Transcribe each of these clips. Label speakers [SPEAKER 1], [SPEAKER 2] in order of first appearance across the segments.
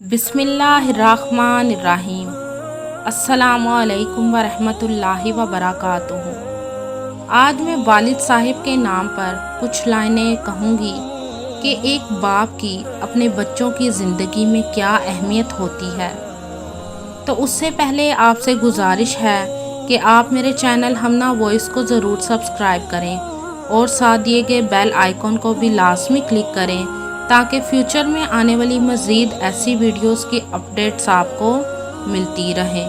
[SPEAKER 1] बिस्मिल्लाहिर्रहमानिर्रहीम। अस्सलामुअलैकुम वरहमतुल्लाहि वबरकातुहू। आज मैं वालिद साहिब के नाम पर कुछ लाइनें कहूँगी कि एक बाप की अपने बच्चों की ज़िंदगी में क्या अहमियत होती है। तो उससे पहले आपसे गुजारिश है कि आप मेरे चैनल हमना वॉइस को ज़रूर सब्सक्राइब करें और साथ दिए गए बेल आइकॉन को भी लाजमी क्लिक करें ताकि फ्यूचर में आने वाली मज़ीद ऐसी वीडियोस की अपडेट्स आपको मिलती रहें।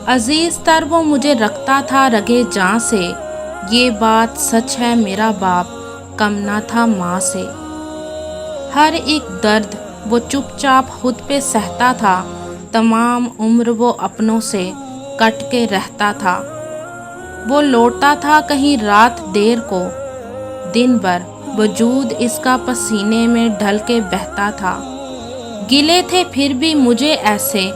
[SPEAKER 1] अजीज़ तर वो मुझे रखता था रगे जान से, ये बात सच है मेरा बाप कम ना था माँ से। हर एक दर्द वो चुपचाप खुद पे सहता था, तमाम उम्र वो अपनों से कट के रहता था। वो लौटता था कहीं रात देर को, दिन भर वजूद इसका पसीने में ढल के बहता था। गिले थे फिर भी मुझे ऐसे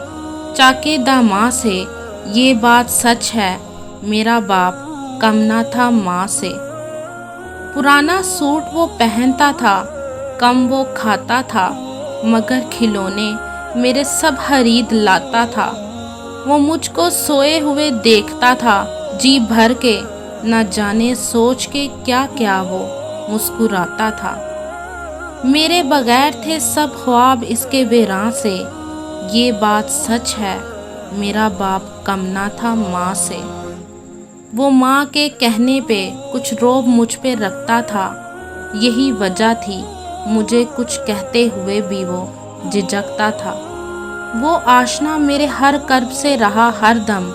[SPEAKER 1] चाके दामां से, ये बात सच है मेरा बाप कम ना था माँ से। पुराना सूट वो पहनता था, कम वो खाता था, मगर खिलौने मेरे सब खरीद लाता था। वो मुझको सोए हुए देखता था जी भर के, न जाने सोच के क्या क्या वो मुस्कुराता था। मेरे बगैर थे सब ख्वाब इसके वीरां से, ये बात सच है मेरा बाप कम ना था माँ से। वो माँ के कहने पे कुछ रोब मुझ पे रखता था, यही वजह थी मुझे कुछ कहते हुए भी वो झिझकता था। वो आशना मेरे हर कर्ब से रहा हर दम,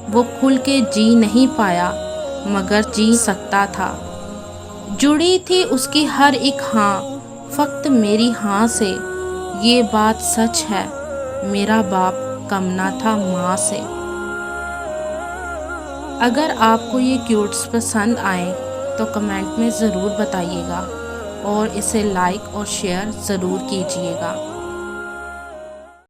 [SPEAKER 1] वो खुल के जी नहीं पाया मगर जी सकता था। जुड़ी थी उसकी हर एक हाँ फक्त मेरी हाँ से, ये बात सच है मेरा बाप कम ना था माँ से। अगर आपको ये क्यूट्स पसंद आए तो कमेंट में ज़रूर बताइएगा और इसे लाइक और शेयर ज़रूर कीजिएगा।